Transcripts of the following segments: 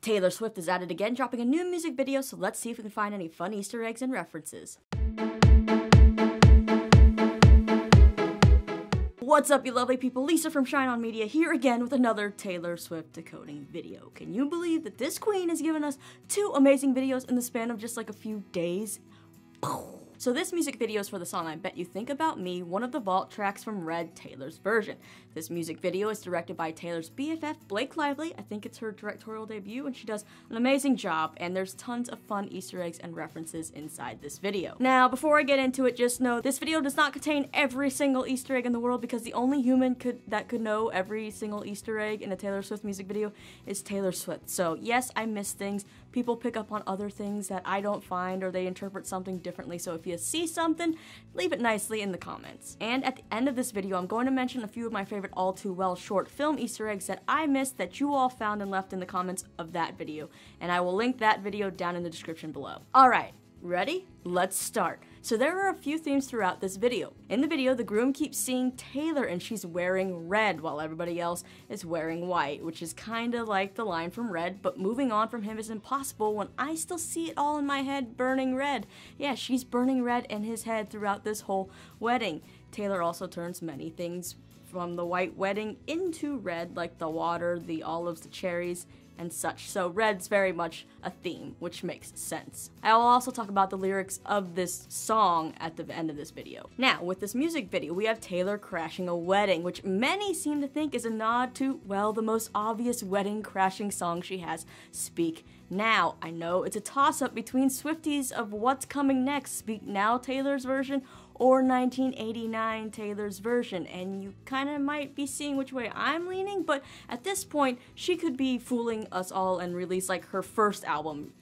Taylor Swift is at it again, dropping a new music video, so let's see if we can find any fun Easter eggs and references. What's up, you lovely people? Lisa from Shine On Media here again with another Taylor Swift decoding video. Can you believe that this queen has given us 2 amazing videos in the span of just like a few days? So this music video is for the song I Bet You Think About Me, one of the vault tracks from Red, Taylor's version. This music video is directed by Taylor's BFF, Blake Lively. I think it's her directorial debut, and she does an amazing job, and there's tons of fun Easter eggs and references inside this video. Now, before I get into it, just know this video does not contain every single Easter egg in the world, because the only human that could know every single Easter egg in a Taylor Swift music video is Taylor Swift. So yes, I miss things. People pick up on other things that I don't find, or they interpret something differently, so if you see something, leave it nicely in the comments. And at the end of this video, I'm going to mention a few of my favorite All Too Well short film Easter eggs that I missed that you all found and left in the comments of that video, and I will link that video down in the description below. Alright, ready? Let's start. So there are a few themes throughout this video. In the video, the groom keeps seeing Taylor and she's wearing red while everybody else is wearing white, which is kinda like the line from Red, but moving on from him is impossible when I still see it all in my head burning red. Yeah, she's burning red in his head throughout this whole wedding. Taylor also turns many things from the white wedding into red, like the water, the olives, the cherries, and such. So red's very much a theme, which makes sense. I will also talk about the lyrics of this song at the end of this video. Now, with this music video, we have Taylor crashing a wedding, which many seem to think is a nod to, well, the most obvious wedding crashing song she has, Speak Now. I know it's a toss-up between Swifties of what's coming next, Speak Now Taylor's version or 1989 Taylor's version, and you kind of might be seeing which way I'm leaning, but at this point, she could be fooling us all and release like her first album.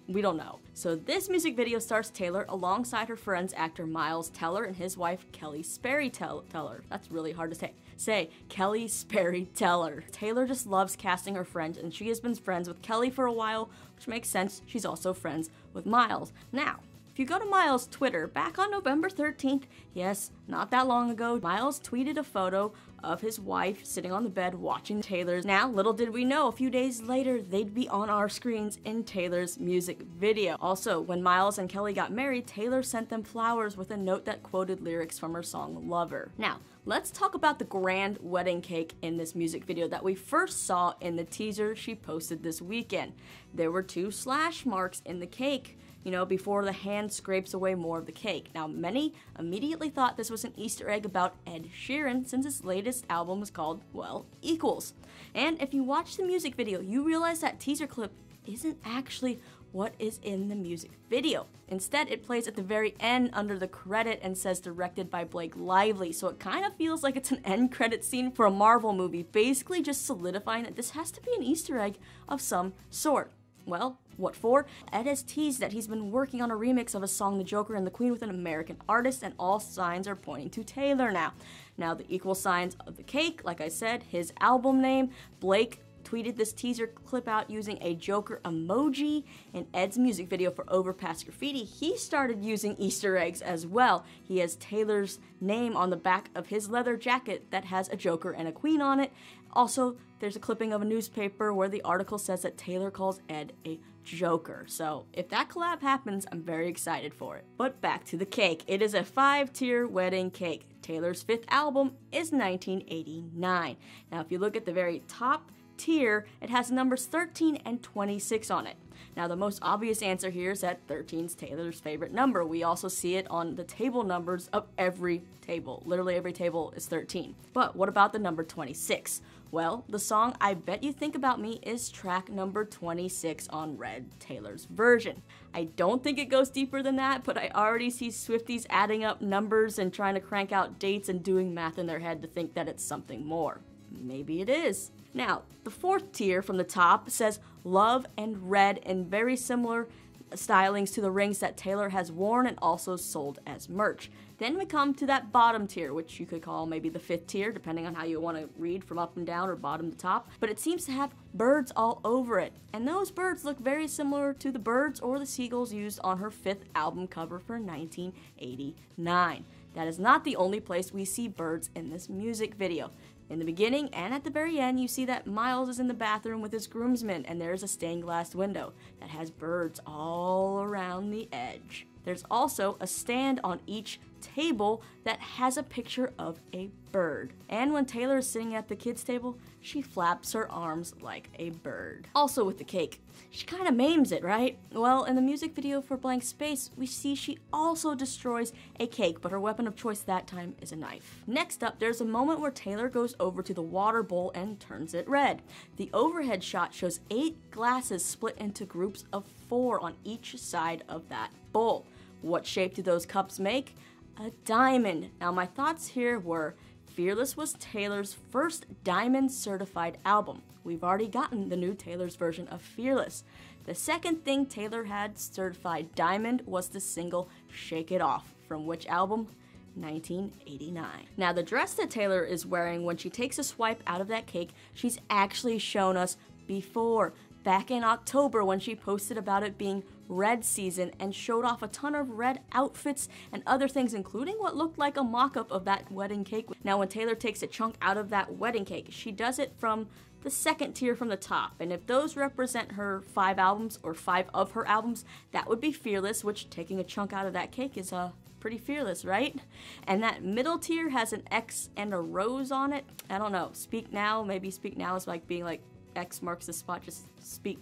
We don't know. So this music video stars Taylor alongside her friends actor Miles Teller and his wife Kelly Sperry Teller. That's really hard to say. Kelly Sperry Teller. Taylor just loves casting her friends, and she has been friends with Kelly for a while, which makes sense. She's also friends with Miles. Now, if you go to Miles' Twitter, back on November 13th, yes, not that long ago, Miles tweeted a photo of his wife sitting on the bed watching Taylor's. Now, little did we know, a few days later, they'd be on our screens in Taylor's music video. Also, when Miles and Kelly got married, Taylor sent them flowers with a note that quoted lyrics from her song Lover. Now, let's talk about the grand wedding cake in this music video that we first saw in the teaser she posted this weekend. There were 2 slash marks in the cake, you know, before the hand scrapes away more of the cake. Now, many immediately thought this was an Easter egg about Ed Sheeran, since his latest album was called, well, Equals. And if you watch the music video, you realize that teaser clip isn't actually what is in the music video. Instead, it plays at the very end under the credit and says directed by Blake Lively, so it kind of feels like it's an end credit scene for a Marvel movie, basically just solidifying that this has to be an Easter egg of some sort. Well, what for? Ed has teased that he's been working on a remix of his song The Joker and the Queen with an American artist, and all signs are pointing to Taylor now. Now, the equal signs of the cake, like I said, his album name, Blake tweeted this teaser clip out using a Joker emoji. In Ed's music video for Overpass Graffiti, he started using Easter eggs as well. He has Taylor's name on the back of his leather jacket that has a Joker and a Queen on it. Also, there's a clipping of a newspaper where the article says that Taylor calls Ed a Joker. So if that collab happens, I'm very excited for it. But back to the cake. It is a 5-tier wedding cake. Taylor's 5th album is 1989. Now, if you look at the very top tier, it has numbers 13 and 26 on it. Now, the most obvious answer here is that 13 is Taylor's favorite number. We also see it on the table numbers of every table. Literally every table is 13. But what about the number 26? Well, the song I Bet You Think About Me is track number 26 on Red, Taylor's version. I don't think it goes deeper than that, but I already see Swifties adding up numbers and trying to crank out dates and doing math in their head to think that it's something more. Maybe it is. Now, the 4th tier from the top says Love and Red in very similar stylings to the rings that Taylor has worn and also sold as merch. Then we come to that bottom tier, which you could call maybe the 5th tier, depending on how you want to read from up and down or bottom to top, but it seems to have birds all over it. And those birds look very similar to the birds or the seagulls used on her 5th album cover for 1989. That is not the only place we see birds in this music video. In the beginning and at the very end, you see that Miles is in the bathroom with his groomsmen, and there's a stained glass window that has birds all around the edge. There's also a stand on each table that has a picture of a bird. And when Taylor is sitting at the kids' table, she flaps her arms like a bird. Also with the cake, she kind of maims it, right? Well, in the music video for Blank Space, we see she also destroys a cake, but her weapon of choice that time is a knife. Next up, there's a moment where Taylor goes over to the water bowl and turns it red. The overhead shot shows 8 glasses split into groups of 4 on each side of that bowl. What shape do those cups make? A diamond. Now my thoughts here were, Fearless was Taylor's first diamond certified album. We've already gotten the new Taylor's version of Fearless. The second thing Taylor had certified diamond was the single Shake It Off, from which album? 1989. Now the dress that Taylor is wearing when she takes a swipe out of that cake, she's actually shown us before. Back in October when she posted about it being red season and showed off a ton of red outfits and other things, including what looked like a mock-up of that wedding cake. Now when Taylor takes a chunk out of that wedding cake, she does it from the second tier from the top, and if those represent her 5 albums or 5 of her albums, that would be Fearless, which taking a chunk out of that cake is pretty fearless, right? And that middle tier has an X and a rose on it. I don't know, Speak Now, maybe Speak Now is like being like X marks the spot, just speak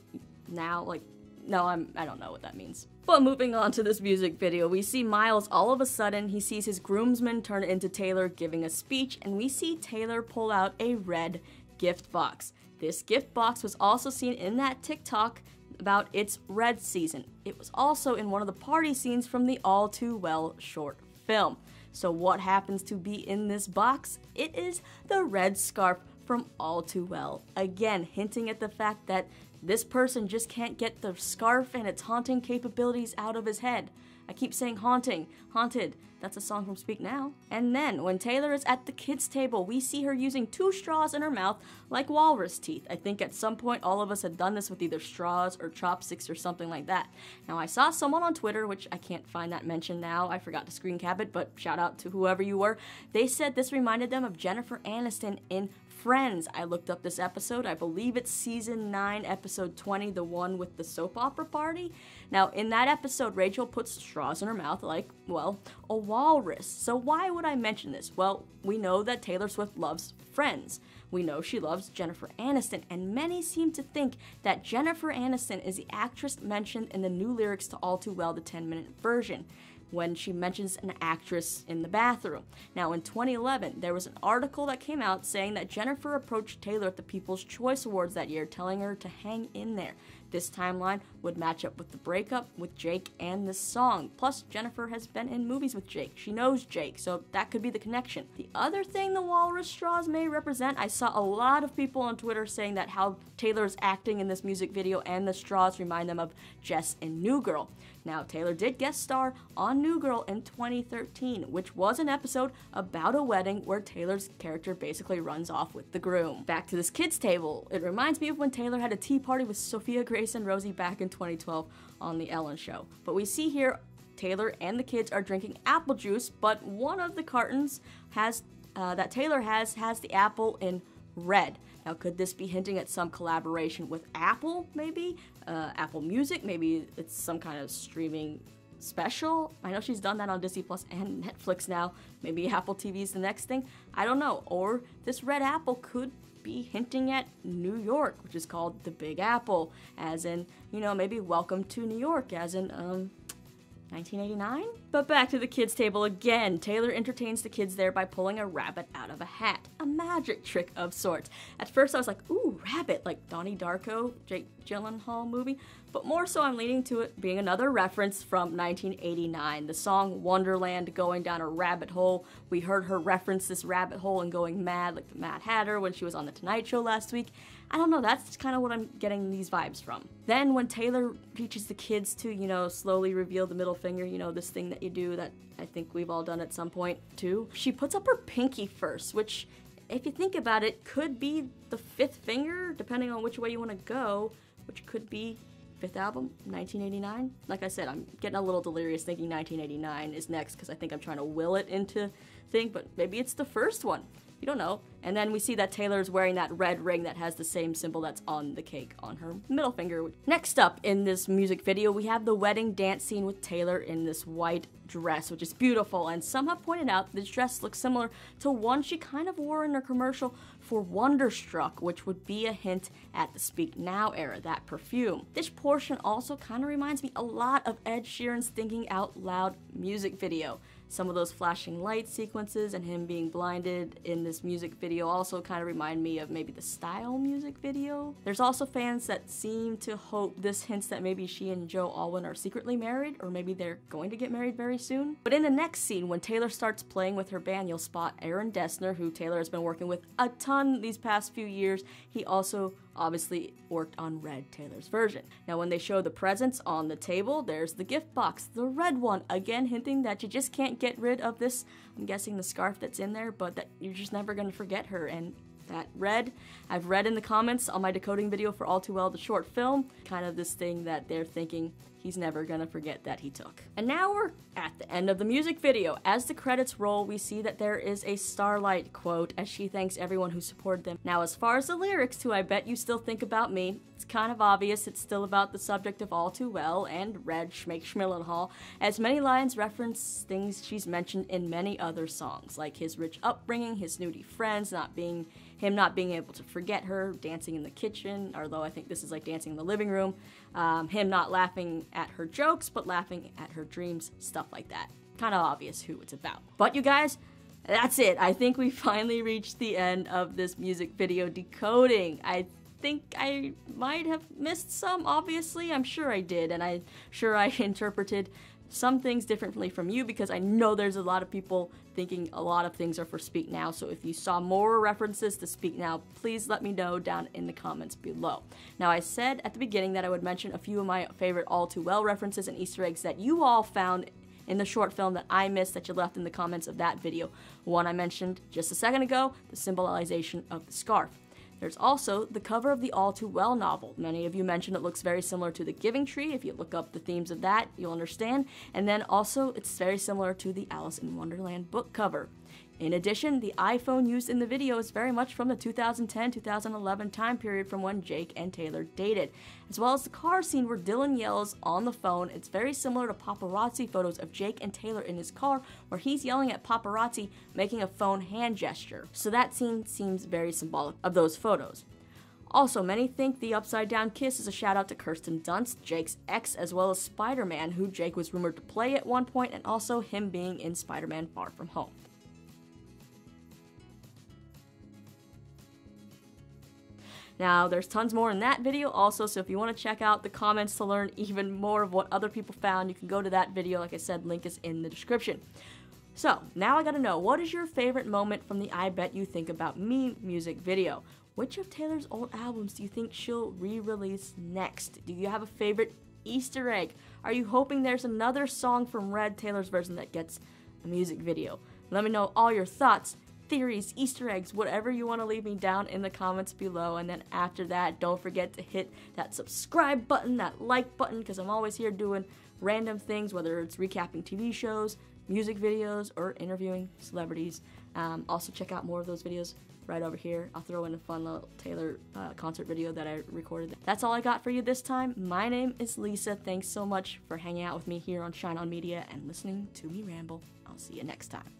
now, like, no, I don't know what that means. But moving on to this music video, we see Miles all of a sudden, he sees his groomsmen turn into Taylor giving a speech, and we see Taylor pull out a red gift box. This gift box was also seen in that TikTok about its red season. It was also in one of the party scenes from the All Too Well short film. So what happens to be in this box? It is the red scarf from All Too Well. Again, hinting at the fact that this person just can't get the scarf and its haunting capabilities out of his head. I keep saying haunting, haunted. That's a song from Speak Now. And then, when Taylor is at the kids' table, we see her using 2 straws in her mouth like walrus teeth. I think at some point all of us had done this with either straws or chopsticks or something like that. Now, I saw someone on Twitter, which I can't find that mention now, I forgot to screen cap it, but shout out to whoever you were. They said this reminded them of Jennifer Aniston in Friends. I looked up this episode. I believe it's season 9, episode 20, the one with the soap opera party. Now, in that episode, Rachel puts straws in her mouth like, well, a walrus. So why would I mention this? Well, we know that Taylor Swift loves Friends. We know she loves Jennifer Aniston, and many seem to think that Jennifer Aniston is the actress mentioned in the new lyrics to All Too Well, the 10-minute version, when she mentions an actress in the bathroom. Now, in 2011, there was an article that came out saying that Jennifer approached Taylor at the People's Choice Awards that year, telling her to hang in there. This timeline would match up with the breakup with Jake and this song. Plus, Jennifer has been in movies with Jake. She knows Jake, so that could be the connection. The other thing the walrus straws may represent, I saw a lot of people on Twitter saying that how Taylor's acting in this music video and the straws remind them of Jess in New Girl. Now, Taylor did guest star on New Girl in 2013, which was an episode about a wedding where Taylor's character basically runs off with the groom. Back to this kids' table, it reminds me of when Taylor had a tea party with Sophia Grace and Rosie back in 2012 on The Ellen Show. But we see here Taylor and the kids are drinking apple juice, but one of the cartons that Taylor has the apple in red. Now, could this be hinting at some collaboration with Apple, maybe? Apple Music? Maybe it's some kind of streaming special? I know she's done that on Disney Plus and Netflix now. Maybe Apple TV is the next thing? I don't know. Or this red apple could be hinting at New York, which is called the Big Apple, as in, you know, maybe Welcome to New York, as in, 1989? But back to the kids' table again. Taylor entertains the kids there by pulling a rabbit out of a hat. A magic trick of sorts. At first I was like, ooh, rabbit, like Donnie Darko, Jake Gyllenhaal movie. But more so I'm leaning to it being another reference from 1989. The song Wonderland, Going Down a Rabbit Hole. We heard her reference this rabbit hole and going mad like the Mad Hatter when she was on The Tonight Show last week. I don't know, that's kind of what I'm getting these vibes from. Then when Taylor teaches the kids to, you know, slowly reveal the middle finger, you know, this thing that you do that I think we've all done at some point too, she puts up her pinky first, which, if you think about it, could be the 5th finger, depending on which way you want to go, which could be 5th album, 1989. Like I said, I'm getting a little delirious thinking 1989 is next because I think I'm trying to will it into thing, but maybe it's the first one. you don't know. And then we see that Taylor's wearing that red ring that has the same symbol that's on the cake on her middle finger. Next up in this music video, we have the wedding dance scene with Taylor in this white dress, which is beautiful, and some have pointed out this dress looks similar to one she kind of wore in her commercial for Wonderstruck, which would be a hint at the Speak Now era, that perfume. This portion also kind of reminds me a lot of Ed Sheeran's Thinking Out Loud music video. Some of those flashing light sequences and him being blinded in this music video also kind of remind me of maybe the Style music video. There's also fans that seem to hope this hints that maybe she and Joe Alwyn are secretly married, or maybe they're going to get married very soon. But in the next scene, when Taylor starts playing with her band, you'll spot Aaron Dessner, who Taylor has been working with a ton these past few years. He also obviously worked on Red, Taylor's version. Now when they show the presents on the table, there's the gift box, the red one, again hinting that you just can't get rid of this, I'm guessing the scarf that's in there, but that you're just never gonna forget her. And that red, I've read in the comments on my decoding video for All Too Well, the short film, kind of this thing that they're thinking he's never gonna forget that he took. And now we're at the end of the music video. As the credits roll, we see that there is a Starlight quote as she thanks everyone who supported them. Now, as far as the lyrics to I Bet You Still Think About Me, it's kind of obvious it's still about the subject of All Too Well and Red Schmake Schmillenhall, as many lines reference things she's mentioned in many other songs, like his rich upbringing, his snooty friends, him not being able to forget her, dancing in the kitchen, although I think this is like dancing in the living room, him not laughing at her jokes, but laughing at her dreams, stuff like that. Kind of obvious who it's about. But you guys, that's it. I think we finally reached the end of this music video decoding. I think I might have missed some, obviously. I'm sure I did, and I'm sure I interpreted some things differently from you, because I know there's a lot of people thinking a lot of things are for Speak Now. So if you saw more references to Speak Now, please let me know down in the comments below. Now, I said at the beginning that I would mention a few of my favorite All Too Well references and Easter eggs that you all found in the short film that I missed that you left in the comments of that video. One I mentioned just a second ago, the symbolization of the scarf. There's also the cover of the All Too Well novel. Many of you mentioned it looks very similar to The Giving Tree. If you look up the themes of that, you'll understand. And then also, it's very similar to the Alice in Wonderland book cover. In addition, the iPhone used in the video is very much from the 2010-2011 time period from when Jake and Taylor dated, as well as the car scene where Dylan yells on the phone. It's very similar to paparazzi photos of Jake and Taylor in his car, where he's yelling at paparazzi, making a phone hand gesture. So that scene seems very symbolic of those photos. Also, many think the upside down kiss is a shout out to Kirsten Dunst, Jake's ex, as well as Spider-Man, who Jake was rumored to play at one point, and also him being in Spider-Man Far From Home. Now, there's tons more in that video also, so if you want to check out the comments to learn even more of what other people found, you can go to that video. Like I said, link is in the description. So, now I gotta know, what is your favorite moment from the I Bet You Think About Me music video? Which of Taylor's old albums do you think she'll re-release next? Do you have a favorite Easter egg? Are you hoping there's another song from Red, Taylor's version, that gets a music video? Let me know all your thoughts, theories, Easter eggs, whatever you want to leave me down in the comments below. And then after that, don't forget to hit that subscribe button, that like button, because I'm always here doing random things, whether it's recapping TV shows, music videos, or interviewing celebrities. Also check out more of those videos right over here. I'll throw in a fun little Taylor concert video that I recorded. That's all I got for you this time. My name is Lisa. Thanks so much for hanging out with me here on Shine On Media and listening to me ramble. I'll see you next time.